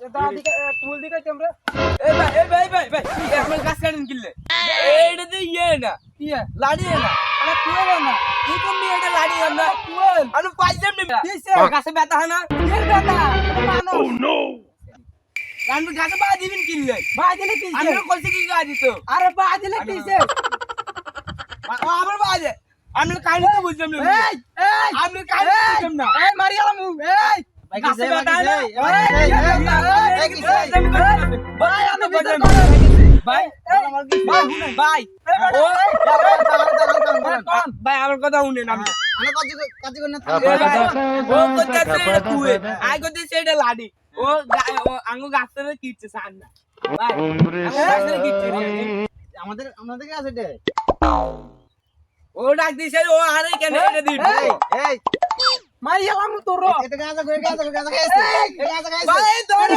দাও দিকে টুল দিকে তোমরা ভাই আমার গাছ কাটেন কিনলে এইটা তো না কি লাড়ি না আরে টুল না কি কমনি এটা লাড়ি আমরা টুল আমি পাইলাম না কিসে গাছে ব্যথা হয় না এর কথা মানো আমি গাছে পা দিবেন কিনলে বাজলে আমি কিসে কইছি কি গাছ দিত আরে বাজলে কিসে আবার বাজে আমি কাহিনী তো বুঝলাম না এই এই আমি কাহিনী বুঝলাম না এই মারিয়ালাম এই ভাই গাছে ব্যথা হয় না ভাই আমি ভিতর ভাই ভাই ভাই আমার কথা শুনেন আমি সেটা লাডি ও আঙ্গু গাছের কিচ্ছে সান না ভাই গাছের কিচ্ছে আমাদের আছে রে ও ডাক দিছে ও আরে কেন এটা দিই এই মারিয়ালাম তোর এটা গাজা গাজা গাজা গাজা ভাই ধরো